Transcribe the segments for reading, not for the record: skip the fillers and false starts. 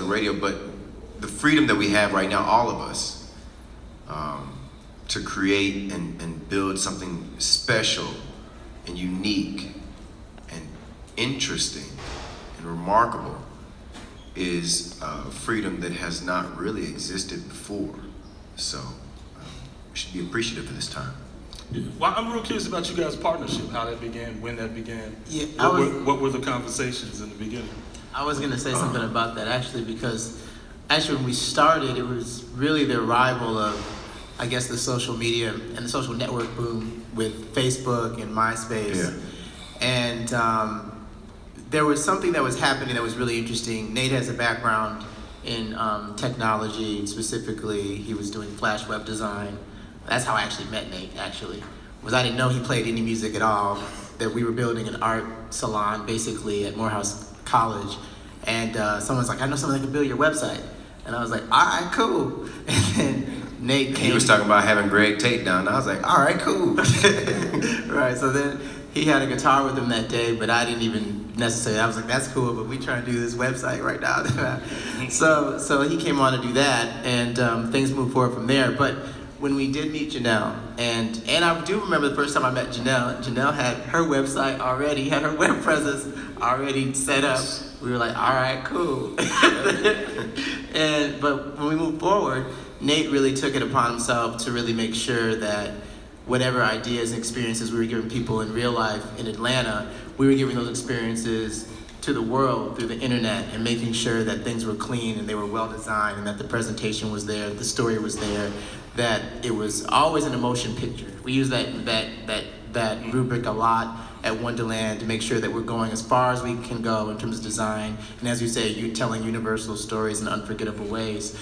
radio, but the freedom that we have right now, all of us, to create and build something special and unique and interesting and remarkable is freedom that has not really existed before. So we should be appreciative of this time. Yeah. Well, I'm real curious about you guys' partnership, how that began, when that began. Yeah, what were the conversations in the beginning? I was going to say something about that actually, because actually when we started, it was really the arrival of, I guess, the social media and the social network boom with Facebook and MySpace. Yeah. And there was something that was happening that was really interesting. Nate has a background in technology. Specifically, he was doing Flash web design. That's how I actually met Nate, actually. Was I didn't know he played any music at all, that we were building an art salon, basically, at Morehouse College. And someone's like, I know someone that can build your website. And I was like, all right, cool. And then Nate came. He was talking about having Greg Tate down. I was like, all right, cool. Right, so then he had a guitar with him that day, but I didn't even necessarily, I was like, that's cool, but we trying to do this website right now. So he came on to do that, and things moved forward from there. But when we did meet Janelle, and I do remember the first time I met Janelle had her website already, had her web presence already set up. We were like, all right, cool. But when we moved forward, Nate really took it upon himself to really make sure that whatever ideas and experiences we were giving people in real life in Atlanta, we were giving those experiences to the world through the internet, and making sure that things were clean and they were well designed, and that the presentation was there, the story was there, that it was always an emotion picture. We use that rubric a lot at Wondaland to make sure that we're going as far as we can go in terms of design, and as you say, you're telling universal stories in unforgettable ways.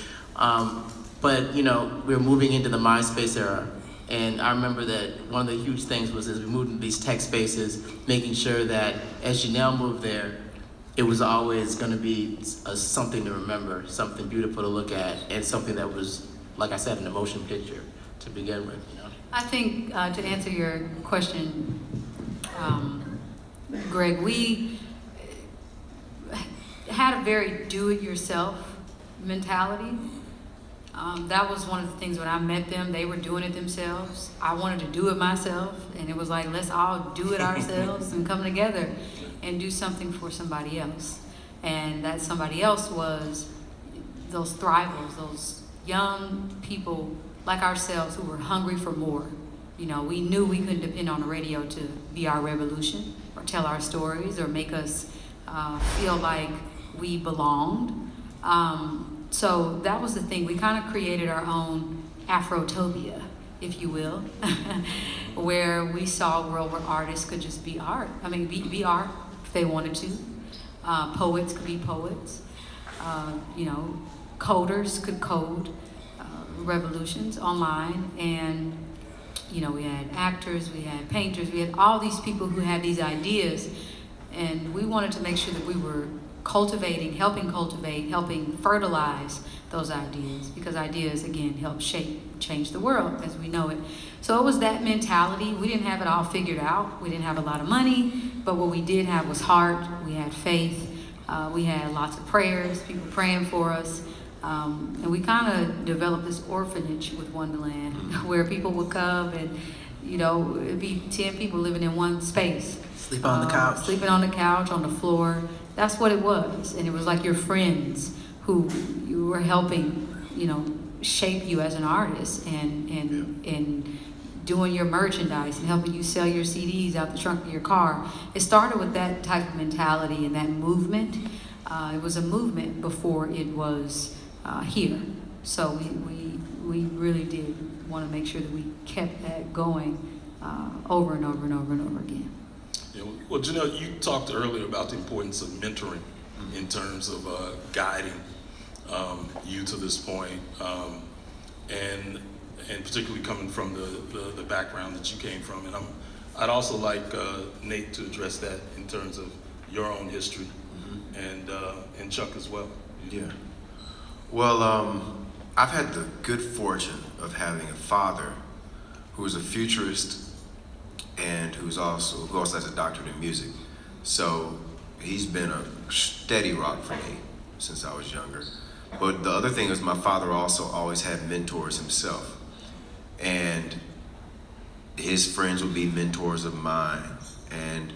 But you know, we're moving into the MySpace era, and I remember that one of the huge things was as we moved into these tech spaces, making sure that as Janelle moved there, it was always going to be something to remember, something beautiful to look at, and something that was, like I said, an emotion picture to begin with. You know? I think to answer your question, Greg, we had a very do-it-yourself mentality. That was one of the things when I met them, they were doing it themselves. I wanted to do it myself, and it was like, let's all do it ourselves and come together and do something for somebody else. And that somebody else was those thrivers, those young people like ourselves who were hungry for more. You know, we knew we couldn't depend on the radio to be our revolution or tell our stories or make us feel like we belonged. So that was the thing. We kind of created our own Afrotopia, if you will, where we saw a world where artists could just be art. I mean, be art if they wanted to. Poets could be poets. You know, coders could code revolutions online. And, you know, we had actors, we had painters, we had all these people who had these ideas. And we wanted to make sure that we were helping fertilize those ideas, because ideas, again, help change the world as we know it. So it was that mentality. We didn't have it all figured out. We didn't have a lot of money, but what we did have was heart. We had faith. We had lots of prayers, people praying for us. And we kind of developed this orphanage with Wondaland where people would come and, you know, it'd be 10 people living in one space. Sleeping on the couch. Sleeping on the couch, on the floor. That's what it was. And it was like your friends who you were helping, you know, shape you as an artist and doing your merchandise and helping you sell your CDs out the trunk of your car. It started with that type of mentality and that movement. It was a movement before it was here. So we really did want to make sure that we kept that going over and over and over and over again. Yeah, well, Janelle, you talked earlier about the importance of mentoring in terms of guiding you to this point, and particularly coming from the background that you came from. And I'd also like Nate to address that in terms of your own history, and Chuck as well. Yeah. Well, I've had the good fortune of having a father who is a futurist and who also has a doctorate in music. So he's been a steady rock for me. since I was younger. But the other thing is my father also always had mentors himself. And his friends would be mentors of mine. And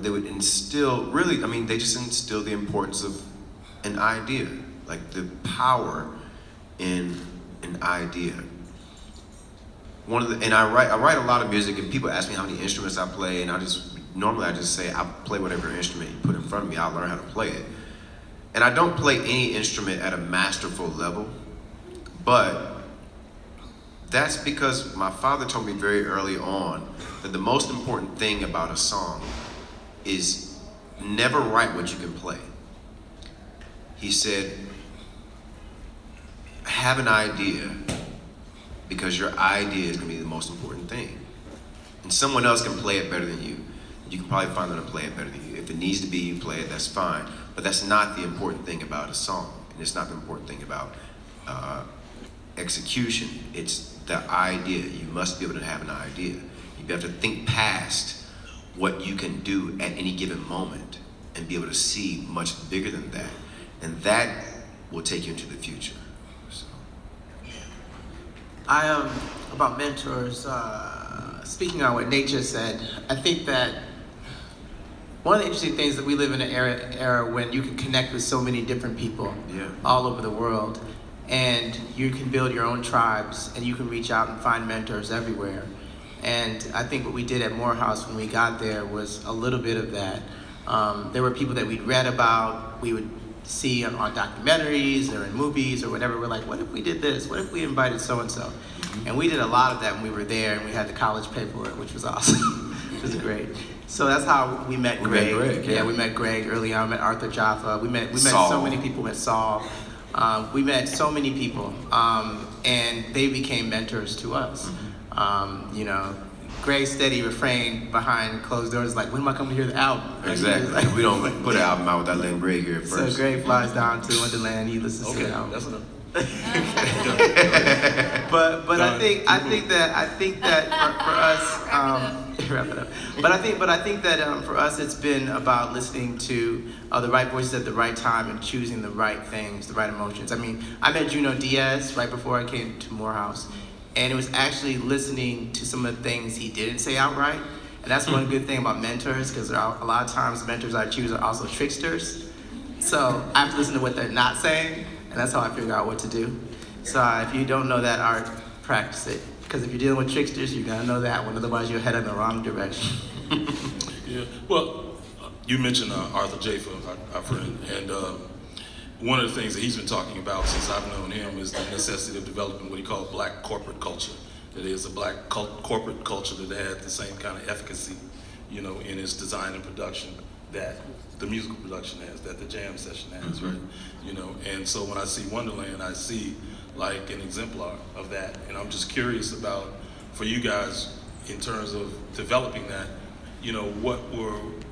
they would instill, really, they just instill the importance of an idea, like the power in an idea. And I write a lot of music, and people ask me how many instruments I play, and normally I just say I play whatever instrument you put in front of me, I'll learn how to play it. And I don't play any instrument at a masterful level, but that's because my father told me very early on that the most important thing about a song is never write what you can play. He said, have an idea, because your idea is going to be the most important thing. And someone else can play it better than you. You can probably find them to play it better than you. If it needs to be you play it, that's fine. But that's not the important thing about a song. And it's not the important thing about execution. It's the idea. You must be able to have an idea. You have to think past what you can do at any given moment and be able to see much bigger than that. And that will take you into the future. So. About mentors, speaking on what Nate just said, I think that one of the interesting things that we live in an era when you can connect with so many different people all over the world, and you can build your own tribes, and you can reach out and find mentors everywhere. And I think what we did at Morehouse when we got there was a little bit of that. There were people that we'd read about, we would see on documentaries or in movies or whatever. We're like, what if we did this? What if we invited so-and-so? Mm-hmm. And we did a lot of that when we were there, and we had the college pay for it, which was awesome. Which was great. So that's how we met Greg. Yeah, we met Greg early on. We met Arthur Jaffa. We met so many people. We met Saul. We met so many people, and they became mentors to us. Mm-hmm. Greg's steady refrain behind closed doors is like, when am I coming to hear the album? Exactly. Like, we don't put an album out without letting Greg hear it first. So Greg flies down to Wondaland. He listens to the album. That's enough. but I think that for us, wrap it up. But I think that for us, it's been about listening to the right voices at the right time and choosing the right things, the right emotions. I met Junot Diaz right before I came to Morehouse, and it was actually listening to some of the things he didn't say outright. And that's one good thing about mentors, because a lot of times mentors I choose are also tricksters. So I have to listen to what they're not saying, and that's how I figure out what to do. So if you don't know that art, practice it. Because if you're dealing with tricksters, you gotta know that one, otherwise you're headed in the wrong direction. Yeah, well, you mentioned Arthur Jaffa, our friend, and one of the things that he's been talking about since I've known him is the necessity of developing what he calls black corporate culture. That is a black corporate culture that had the same kind of efficacy, in its design and production that the musical production has, that the jam session has, right? And so when I see Wondaland, I see like an exemplar of that. And I'm just curious about, for you guys, in terms of developing that, what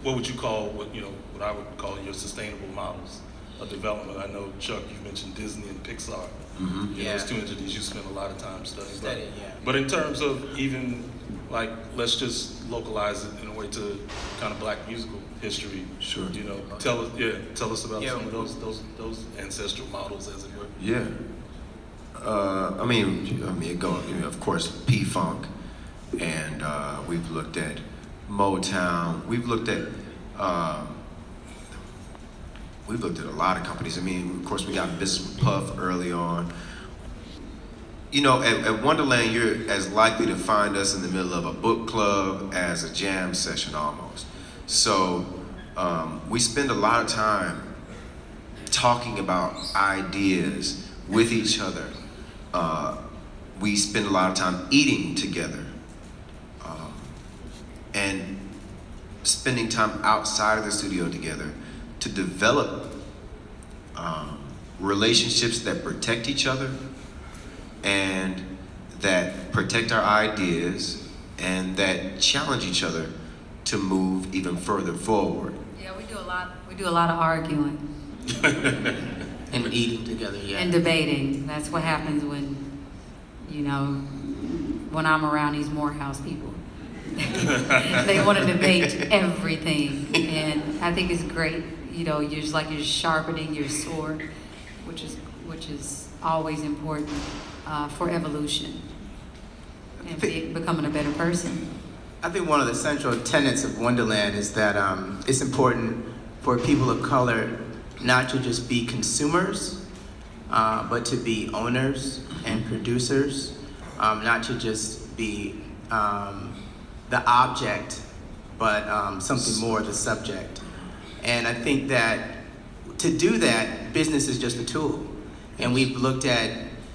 would you call what I would call your sustainable models of development? I know, Chuck, you mentioned Disney and Pixar. Mm-hmm. Those two entities you spend a lot of time studying. Yeah. But in terms of even, like, let's just localize it in a way to kind of black musical history. Sure. Tell us about some of those ancestral models, as it were. Yeah. It goes, of course, P-Funk, and we've looked at Motown. We've looked at a lot of companies. Of course, we got Business with Puff early on. At Wondaland, you're as likely to find us in the middle of a book club as a jam session almost. So we spend a lot of time talking about ideas with each other. We spend a lot of time eating together and spending time outside of the studio together to develop relationships that protect each other and that protect our ideas and that challenge each other to move even further forward. Yeah, we do a lot of arguing. And eating together, yeah. And debating. That's what happens when I'm around these Morehouse people. They want to debate everything, and I think it's great. you know, you're just like you're sharpening your sword, which is always important for evolution and becoming a better person. I think one of the central tenets of Wondaland is that it's important for people of color not to just be consumers, but to be owners and producers, not to just be the object, but something more, the subject. And I think that to do that, business is just a tool. And we've looked at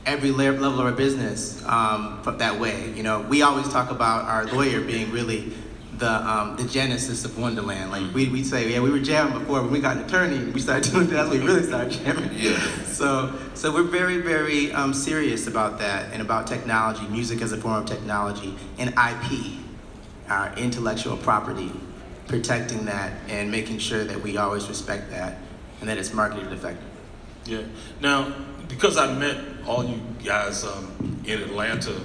every level of our business that way. You know, we always talk about our lawyer being really the genesis of Wondaland. Like we'd say, yeah, we were jamming before. When we got an attorney, we started doing that. That's when we really started jamming. Yeah. So we're very, very serious about that and about technology, music as a form of technology, and IP, our intellectual property, protecting that and making sure that we always respect that and that it's marketed effectively. Yeah. Now, because I met all you guys in Atlanta,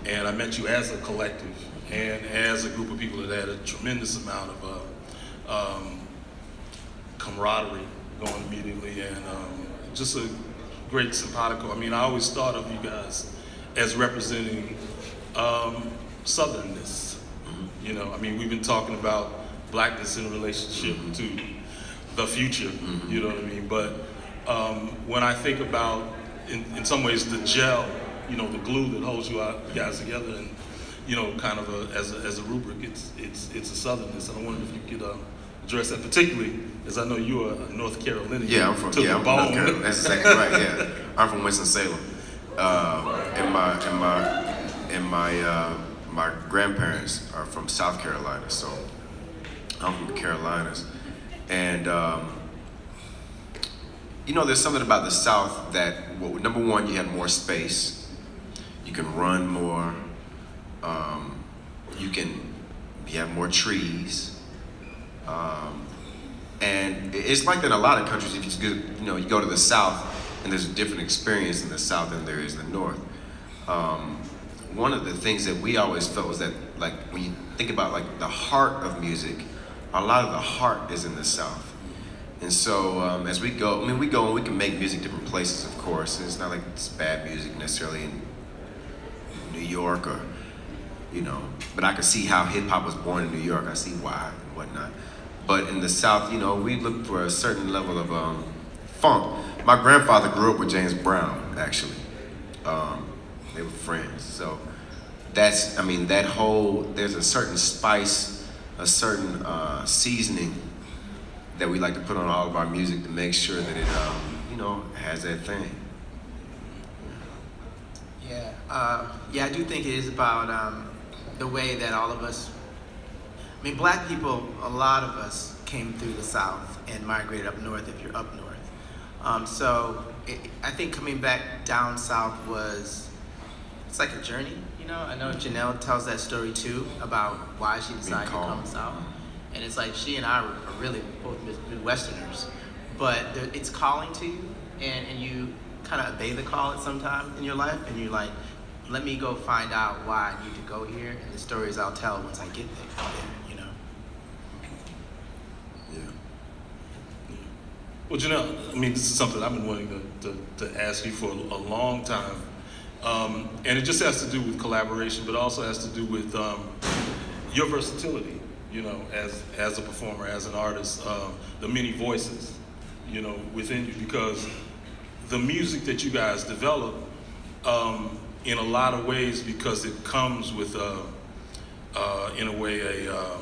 and I met you as a collective and as a group of people that had a tremendous amount of camaraderie going immediately, and just a great simpatico. I mean, I always thought of you guys as representing Southernness. You know, I mean, we've been talking about blackness in relationship to the future, you know what I mean? But when I think about, in some ways, the gel, you know, the glue that holds you guys together, and you know, kind of as a rubric, it's a Southernness. And I wonder if you could address that, particularly as I know you are a North Carolinian. Yeah, I'm from North Carolina. That's exactly right. Yeah, I'm from Winston-Salem, and my grandparents are from South Carolina, so I'm from the Carolinas, and you know, there's something about the South that, well, number one, you have more space, you can run more, you have more trees, and it's like that in a lot of countries. If you go to the South, and there's a different experience in the South than there is in the North. One of the things that we always felt was that, like, when you think about like the heart of music, a lot of the heart is in the South. And so as we go, we go and we can make music different places, of course. And it's not like it's bad music necessarily in New York or, you know, but I could see how hip hop was born in New York. I see why and whatnot. But in the South, you know, we look for a certain level of funk. My grandfather grew up with James Brown, actually. They were friends. So that's, there's a certain spice, a certain seasoning that we like to put on all of our music to make sure that it, has that thing. Yeah, I do think it is about the way that all of us, black people, a lot of us came through the South and migrated up north if you're up north. I think coming back down south it's like a journey, you know? I know Janelle tells that story too about why she decided to come south. And it's like she and I are really both Midwesterners, but it's calling to you, and you kind of obey the call at some time in your life, and you're like, let me go find out why I need to go here, and the stories I'll tell once I get there, you know? Yeah. Well, Janelle, this is something I've been wanting to ask you for a long time. And it just has to do with collaboration, but also has to do with your versatility, you know, as a performer, as an artist, the many voices, you know, within you, because the music that you guys develop, in a lot of ways, because it comes with, in a way, a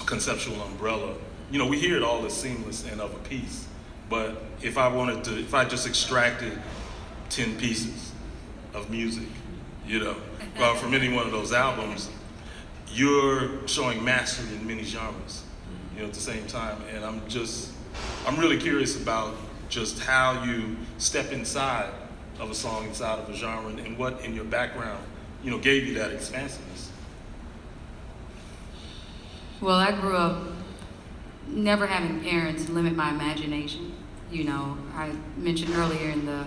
conceptual umbrella. You know, we hear it all as seamless and of a piece, but if I just extracted 10 pieces of music, you know, from any one of those albums, you're showing mastery in many genres, you know, at the same time. And I'm really curious about just how you step inside of a song, inside of a genre, and what in your background, you know, gave you that expansiveness. Well, I grew up never having parents limit my imagination. You know, I mentioned earlier in the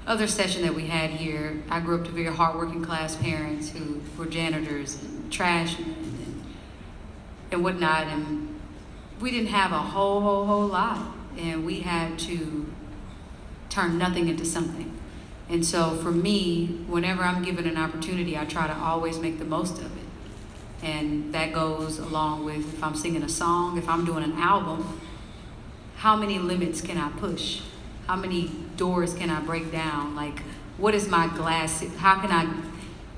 other session that we had here, I grew up to very hardworking class parents who were janitors and trashmen and whatnot, and we didn't have a whole lot, and we had to turn nothing into something. And so for me, whenever I'm given an opportunity, I try to always make the most of it. And that goes along with if I'm singing a song, if I'm doing an album, how many limits can I push? How many doors can I break down? Like, what is my glass, how can I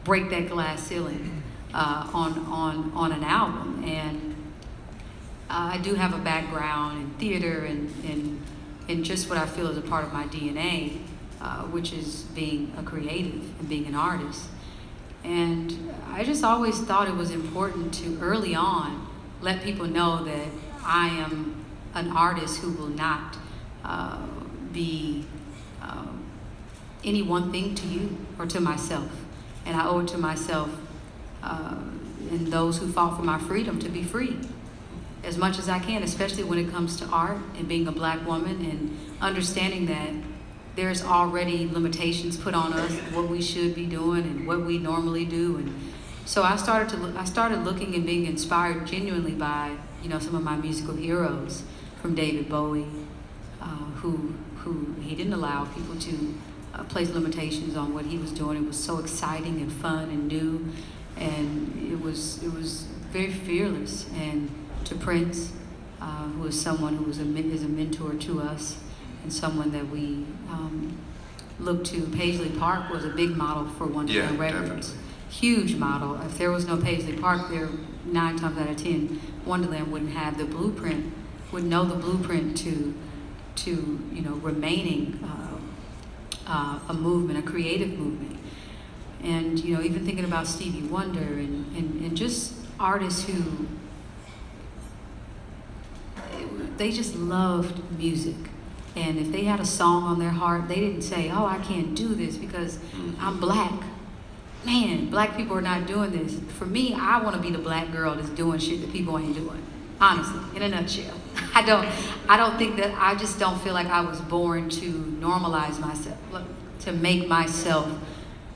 break that glass ceiling on an album? And I do have a background in theater and just what I feel is a part of my DNA, which is being a creative and being an artist. And I just always thought it was important to early on let people know that I am an artist who will not be any one thing to you or to myself. And I owe it to myself and those who fought for my freedom to be free as much as I can, especially when it comes to art and being a Black woman and understanding that there's already limitations put on us, what we should be doing and what we normally do. And so I started looking and being inspired genuinely by, you know, some of my musical heroes, from David Bowie, who he didn't allow people to place limitations on what he was doing. It was so exciting and fun and new, and it was very fearless. And to Prince, who is someone who is a mentor to us, and someone that we look to. Paisley Park was a big model for Wondaland Records. Definitely. Huge model. If there was no Paisley Park there, 9 times out of 10, Wondaland wouldn't have the blueprint, wouldn't know the blueprint to you know, remaining a movement, a creative movement. And you know, even thinking about Stevie Wonder and just artists who, they just loved music. And if they had a song on their heart, they didn't say, oh, I can't do this because I'm Black. Man, Black people are not doing this. For me, I want to be the Black girl that's doing shit that people ain't doing. Honestly, in a nutshell. I don't think that, I just don't feel like I was born to normalize myself, to make myself.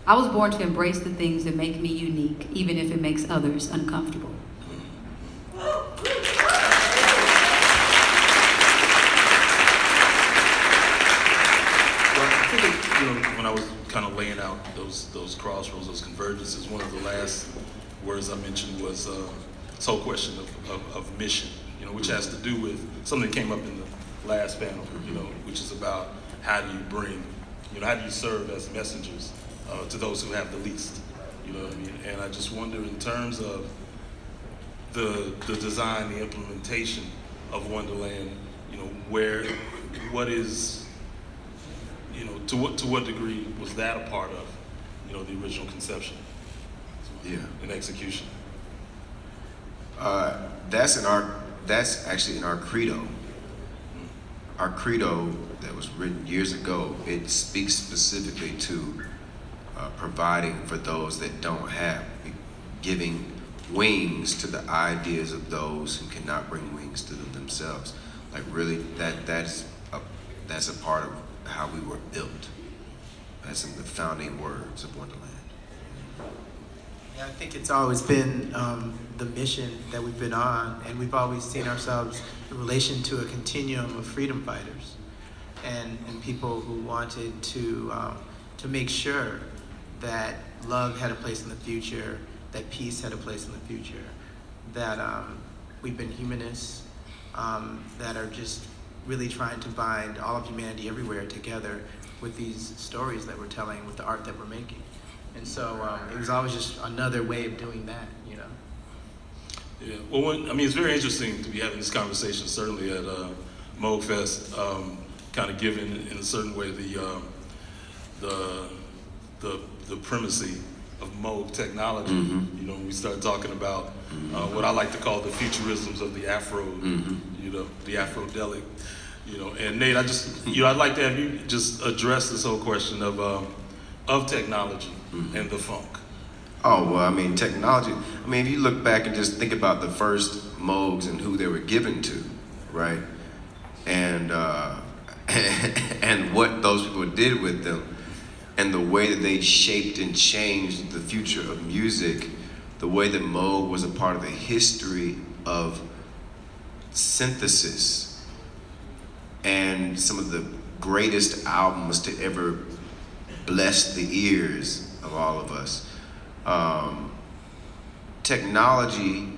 I was born to embrace the things that make me unique, even if it makes others uncomfortable. You know, when I was kind of laying out those crossroads, those convergences, one of the last words I mentioned was this whole question of mission, you know, which has to do with something that came up in the last panel, you know, which is about how do you bring, you know, how do you serve as messengers to those who have the least, you know what I mean? And I just wonder, in terms of the design, the implementation of Wondaland, you know, what is, you know, to what degree was that a part of, you know, the original conception? Yeah. And execution? That's actually in our credo. Our credo that was written years ago, it speaks specifically to providing for those that don't have, giving wings to the ideas of those who cannot bring wings to them themselves. Like really, that's a part of how we were built. That's in the founding words of Wondaland. Yeah, I think it's always been the mission that we've been on, and we've always seen ourselves in relation to a continuum of freedom fighters and people who wanted to make sure that love had a place in the future, that peace had a place in the future, that we've been humanists that are just really trying to bind all of humanity everywhere together with these stories that we're telling, with the art that we're making. And so it was always just another way of doing that, you know? Yeah, well, I mean, it's very interesting to be having this conversation, certainly at Moog Fest, kind of given in a certain way the primacy of Moog technology. You know, when we start talking about what I like to call the futurisms of the Afro, you know, the Afrodelic, you know. And Nate, I'd like to have you just address this whole question of technology and the funk. Oh, well, I mean, technology, I mean, if you look back and just think about the first Moogs and who they were given to, right? And and what those people did with them, and the way that they shaped and changed the future of music, the way that Moog was a part of the history of synthesis and some of the greatest albums to ever bless the ears of all of us. Technology,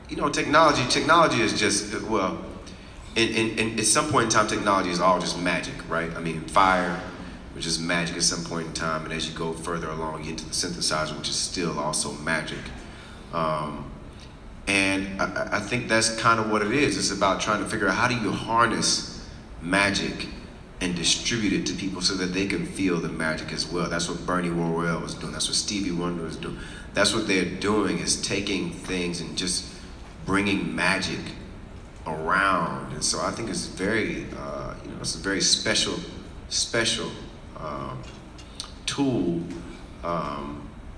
technology is just, well, at some point in time, technology is all just magic, right? I mean, fire was just magic at some point in time, and as you go further along, you get to the synthesizer, which is still also magic. And I think that's kind of what it is. It's about trying to figure out how do you harness magic and distribute it to people so that they can feel the magic as well. That's what Bernie Worrell was doing. That's what Stevie Wonder was doing. That's what they're doing, is taking things and just bringing magic around. And so I think it's very, it's a very special tool,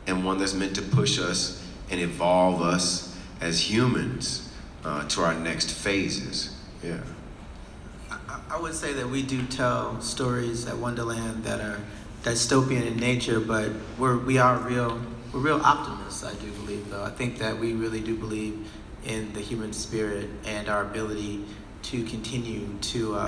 and one that's meant to push us and evolve us as humans to our next phases. Yeah. I would say that we do tell stories at Wondaland that are dystopian in nature, but we're real optimists, I do believe, though. I think that we really do believe in the human spirit and our ability to continue to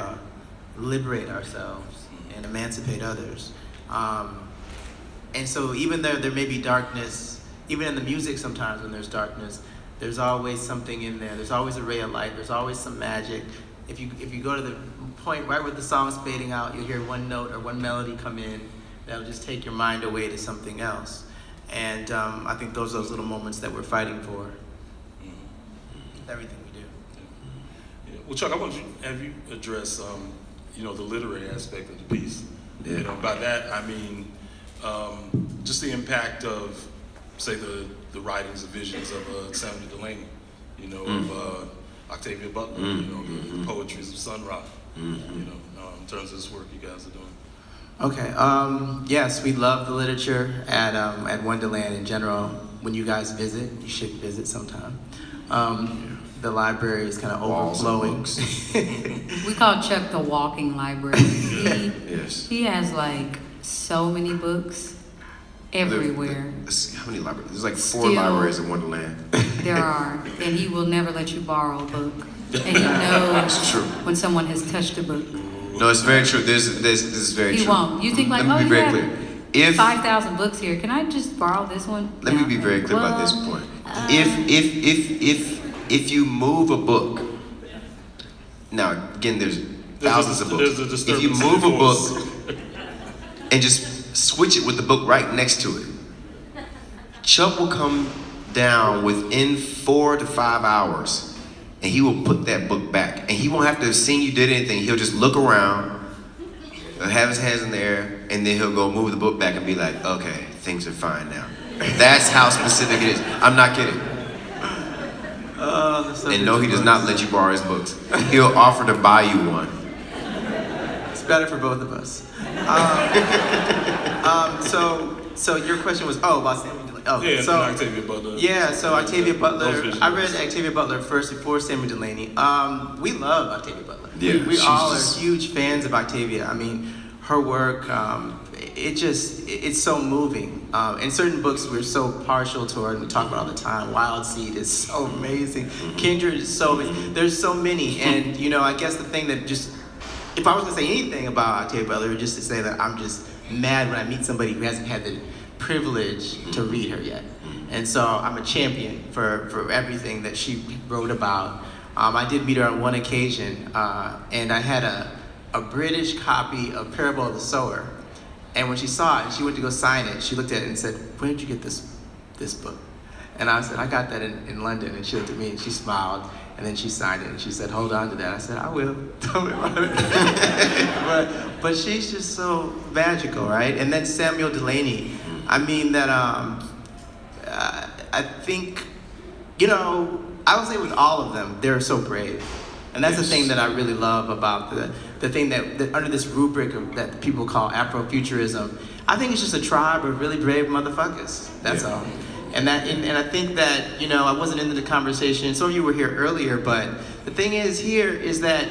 liberate ourselves and emancipate others. And so even though there may be darkness, even in the music sometimes when there's darkness, there's always something in there. There's always a ray of light. There's always some magic. If you go to the point right where the song's fading out, you'll hear one note or one melody come in that'll just take your mind away to something else. And I think those are those little moments that we're fighting for. Everything we do. Yeah. Well, Chuck, I want to have you address, the literary aspect of the piece. Yeah. By that I mean just the impact of, say, the writings and visions of Samuel Delaney, of Octavia Butler, the poetries of Sun Ra, in terms of this work you guys are doing. Okay. Yes, we love the literature at Wondaland in general. When you guys visit, you should visit sometime. The library is kind of overflowing. We call Chuck the walking library. Yes. He has like so many books everywhere. How many libraries? There's like 4 Still, libraries in Wonderland. There are, and he will never let you borrow a book. And he knows It's true. when someone has touched a book. No, it's very true. This is very true. He won't. You think like, Let me be you very have clear. If 5,000 books here. Can I just borrow this one? let me be very clear about this point. If you move a book, now again, there's thousands of books. If you move a book and just switch it with the book right next to it, Chuck will come down within 4 to 5 hours, and he will put that book back, and he won't have to have seen you did anything. He'll just look around, he'll have his hands in the air, and then he'll go move the book back and be like, okay, things are fine now. That's how specific it is. I'm not kidding. And no, he does not let you borrow his books. He'll offer to buy you one. It's better for both of us. So your question was, about Samuel Delaney. Oh, Yeah, so Octavia Butler. yeah, so Octavia Butler. Those visions. I read Octavia Butler first before Samuel Delaney. We love Octavia Butler. Yeah, we she's all just- are huge fans of Octavia. I mean, her work, it's so moving. In certain books, we're so partial to her, and we talk about it all the time. Wild Seed is so amazing. Kindred is so amazing. There's so many, and I guess the thing that just, if I was gonna say anything about Octavia Butler, it would just to say that I'm just mad when I meet somebody who hasn't had the privilege to read her yet. And so I'm a champion for everything that she wrote about. I did meet her on one occasion, and I had a British copy of Parable of the Sower. And when she saw it, and she went to go sign it, she looked at it and said, "Where did you get this book?" And I said, "I got that in London." And she looked at me and she smiled, and then she signed it and she said, "Hold on to that." I said, "I will." Don't worry about it. but she's just so magical, right? And then Samuel Delaney. I mean that I think, I would say with all of them, they're so brave. And that's the thing that I really love about the thing that under this rubric that people call Afrofuturism. I think it's just a tribe of really brave motherfuckers. That's all. And I think that, I wasn't into the conversation. Some of you were here earlier, but the thing is that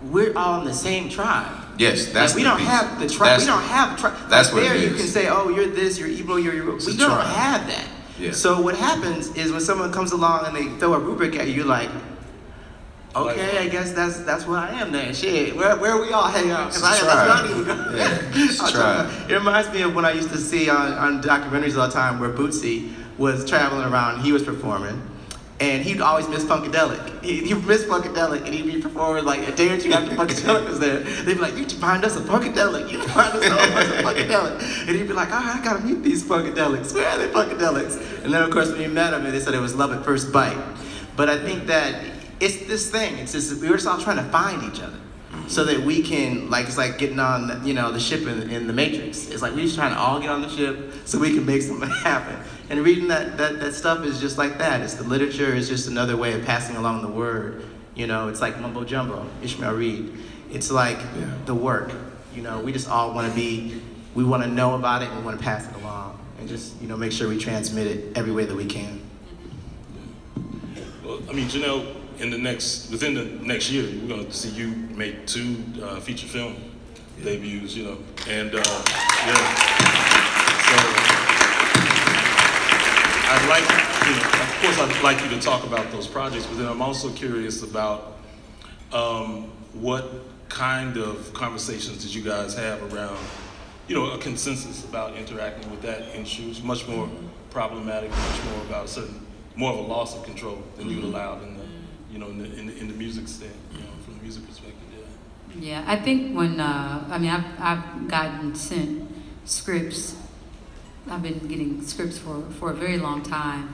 we're all in the same tribe. Yes, that's we the don't piece. have the tribe. We don't have tribe. That's what there it you is. can say, "Oh, you're this, you're Igbo, you're." We a don't tribe. have that. Yeah. So what happens is when someone comes along and they throw a rubric at you, you're like, okay, I guess that's where I am then. Shit, where we all hang out? Because that's where I need to go. Yeah, just try. It reminds me of when I used to see on documentaries all the time where Bootsy was traveling around and he was performing. And he'd always miss Funkadelic. He'd miss Funkadelic, and he'd be performing like a day or two after Funkadelic was there. They'd be like, "You find us a Funkadelic. You find us a Funkadelic." And he'd be like, "All right, I gotta meet these Funkadelics. Where are they Funkadelics?" And then of course when he met them, they said it was love at first bite. But I think that it's this thing. It's just we were just all trying to find each other, so that we can it's like getting on the ship in the Matrix. It's like we're just trying to all get on the ship so we can make something happen. And reading that stuff is just like that. It's the literature is just another way of passing along the word. It's like mumbo jumbo, Ishmael Reed. It's like the work. We just all want to we want to know about it and we want to pass it along and just make sure we transmit it every way that we can. Well, I mean, Janelle, within the next year, we're going to see you make 2 feature film debuts, and so I'd like, of course, I'd like you to talk about those projects, but then I'm also curious about what kind of conversations did you guys have around, a consensus about interacting with that industry. It's much more problematic, much more about more of a loss of control than you allowed in the, in the music stand, from the music perspective. Yeah, I think when I've gotten sent scripts. I've been getting scripts for a very long time.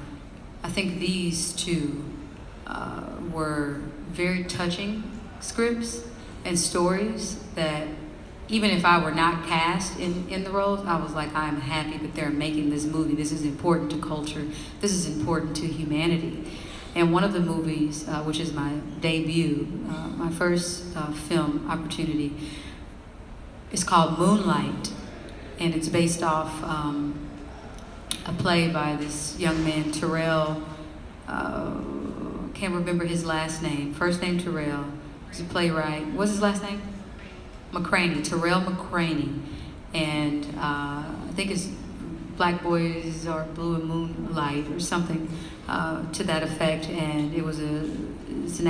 I think these 2 were very touching scripts and stories that even if I were not cast in the roles, I was like, I'm happy that they're making this movie. This is important to culture. This is important to humanity. And one of the movies, which is my debut, my first film opportunity, is called Moonlight. And it's based off a play by this young man, Terrell, can't remember his last name. First name Terrell, he's a playwright. What's his last name? McCraney, Terrell McCraney. And I think it's Black Boys Are Blue and Moonlight or something to that effect. And it's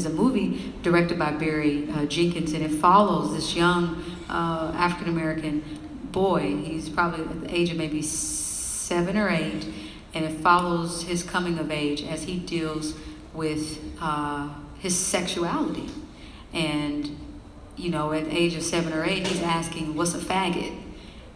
a movie directed by Barry Jenkins, and it follows this young African-American boy. He's probably at the age of maybe 7 or 8, and it follows his coming of age as he deals with his sexuality. And at the age of 7 or 8, he's asking, "What's a faggot?"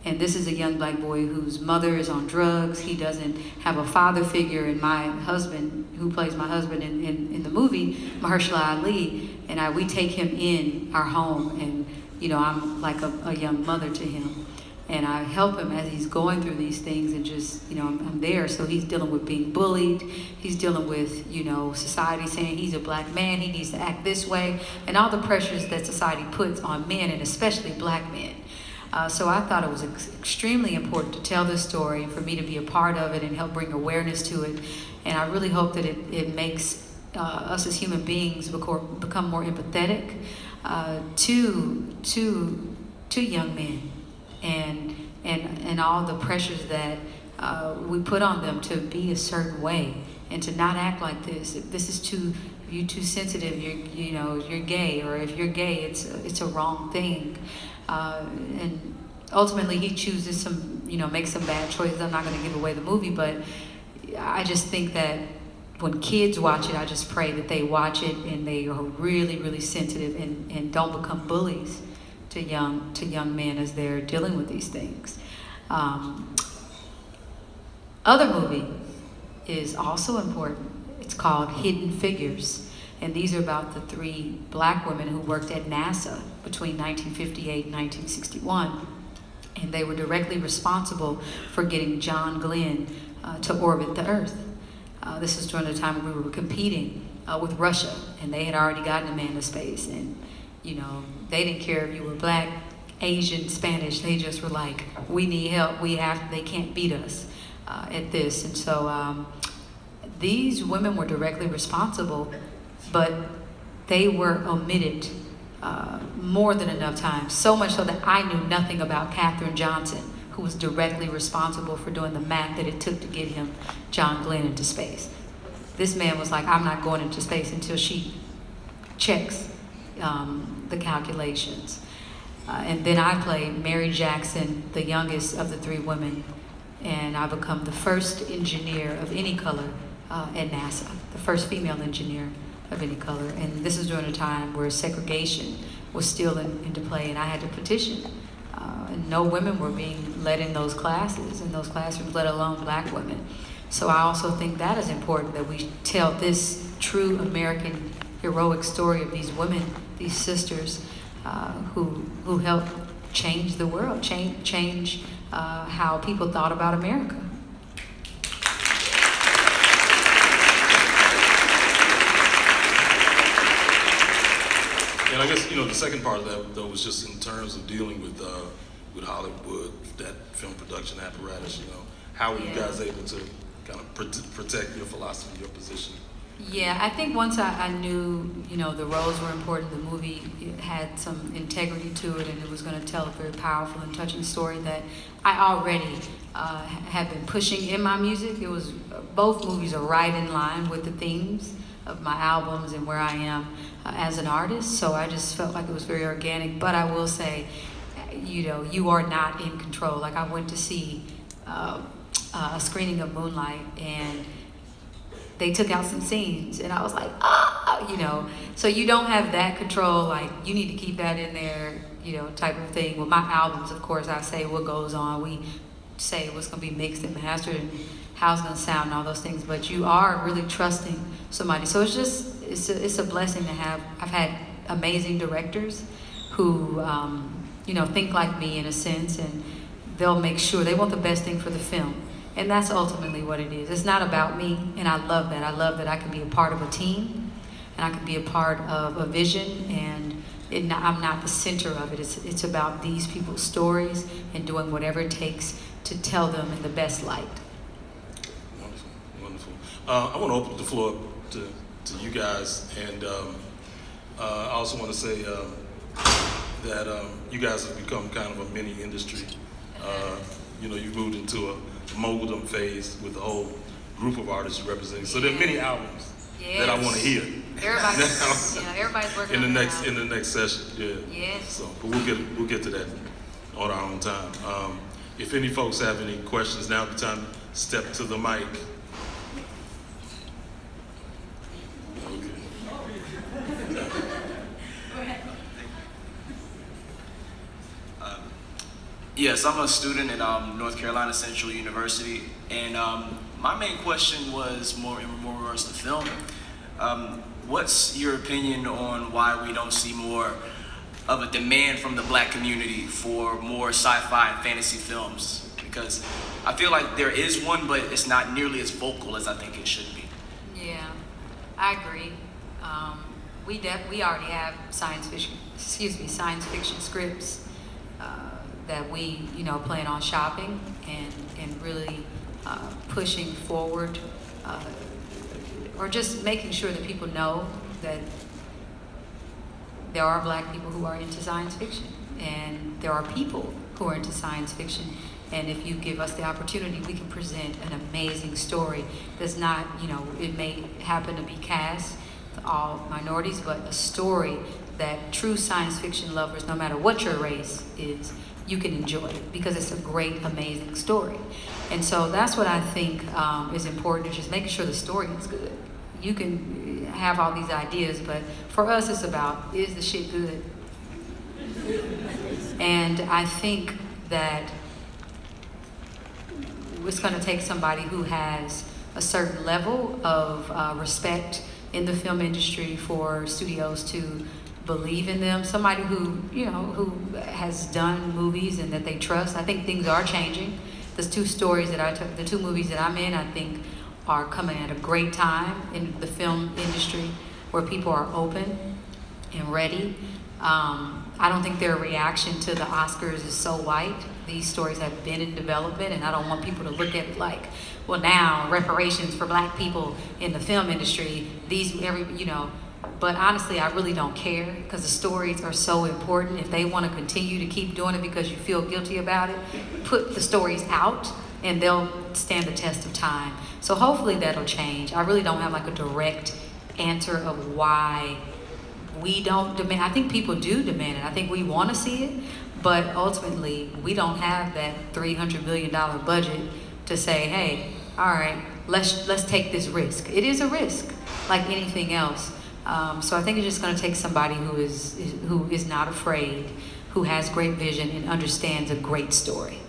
And this is a young Black boy whose mother is on drugs. He doesn't have a father figure. And my husband, who plays my husband in the movie, Mahershala Ali, and we take him in our home, and I'm like a young mother to him. And I help him as he's going through these things, and just, I'm there. So he's dealing with being bullied. He's dealing with, society saying he's a Black man, he needs to act this way, and all the pressures that society puts on men, and especially Black men. So I thought it was extremely important to tell this story, and for me to be a part of it and help bring awareness to it. And I really hope that it makes us as human beings become more empathetic to young men. And all the pressures that we put on them to be a certain way and to not act like this. If this is you're too sensitive, you're gay, or if you're gay, it's a wrong thing. And ultimately he chooses makes some bad choices. I'm not going to give away the movie, but I just think that when kids watch it, I just pray that they watch it and they are really, really sensitive and don't become bullies to young men as they're dealing with these things. Other movie is also important. It's called Hidden Figures, and these are about the 3 Black women who worked at NASA between 1958 and 1961, and they were directly responsible for getting John Glenn to orbit the Earth. This was during the time when we were competing with Russia, and they had already gotten a man to space, and they didn't care if you were Black, Asian, Spanish. They just were like, we need help. They can't beat us at this. And so these women were directly responsible, but they were omitted more than enough times. So much so that I knew nothing about Katherine Johnson, who was directly responsible for doing the math that it took to get him, John Glenn, into space. This man was like, I'm not going into space until she checks the calculations. And then I played Mary Jackson, the youngest of the three women, and I become the first engineer of any color at NASA, the first female engineer of any color. And this is during a time where segregation was still into play, and I had to petition. And no women were being let in those classes, in those classrooms, let alone black women. So I also think that is important, that we tell this true American heroic story of these women, these sisters, who helped change the world, change how people thought about America. And I guess, the second part of that, though, was just in terms of dealing with Hollywood, that film production apparatus, how were you guys able to kind of protect your philosophy, your position? Yeah, I think once I knew, the roles were important, the movie had some integrity to it, and it was going to tell a very powerful and touching story that I already had been pushing in my music. It was, both movies are right in line with the themes of my albums and where I am as an artist, so I just felt like it was very organic. But I will say, you are not in control. Like, I went to see a screening of Moonlight, and they took out some scenes, and I was like, so you don't have that control, like, you need to keep that in there, type of thing. With my albums, of course, I say what goes on. We say what's gonna be mixed and mastered and how it's gonna sound and all those things, but you are really trusting somebody. So it's a blessing to have. I've had amazing directors who, think like me in a sense, and they'll make sure, they want the best thing for the film. And that's ultimately what it is. It's not about me, and I love that. I love that I can be a part of a team, and I can be a part of a vision, and I'm not the center of it. It's about these people's stories and doing whatever it takes to tell them in the best light. Wonderful, wonderful. I want to open the floor up to you guys, and I also want to say that you guys have become kind of a mini industry. You've moved into a moguldom phase with a whole group of artists you represent. So there are many albums that I want to hear. Everybody's working in the on next in the next session. Yeah. Yes. So, but we'll get to that on our own time. If any folks have any questions, now's the time to step to the mic. Yes, I'm a student at North Carolina Central University, and my main question was more in regards to film. What's your opinion on why we don't see more of a demand from the black community for more sci-fi and fantasy films? Because I feel like there is one, but it's not nearly as vocal as I think it should be. Yeah, I agree. We already have science fiction scripts that we, plan on shopping and really pushing forward, or just making sure that people know that there are black people who are into science fiction, and there are people who are into science fiction. And if you give us the opportunity, we can present an amazing story that's not, it may happen to be cast to all minorities, but a story that true science fiction lovers, no matter what your race is, you can enjoy it, because it's a great, amazing story. And so that's what I think is important, is just making sure the story is good. You can have all these ideas, but for us it's about, is the shit good? And I think that it's gonna take somebody who has a certain level of respect in the film industry for studios to believe in them, somebody who, who has done movies and that they trust. I think things are changing. The two movies that I'm in, I think are coming at a great time in the film industry where people are open and ready. I don't think their reaction to the Oscars is so white. These stories have been in development, and I don't want people to look at it like, well, now reparations for black people in the film industry, But honestly, I really don't care because the stories are so important. If they want to continue to keep doing it because you feel guilty about it, put the stories out and they'll stand the test of time. So hopefully that'll change. I really don't have like a direct answer of why we don't demand. I think people do demand it. I think we want to see it, but ultimately we don't have that $300 million budget to say, hey, all right, let's take this risk. It is a risk, like anything else. So I think it's just going to take somebody who is not afraid, who has great vision and understands a great story.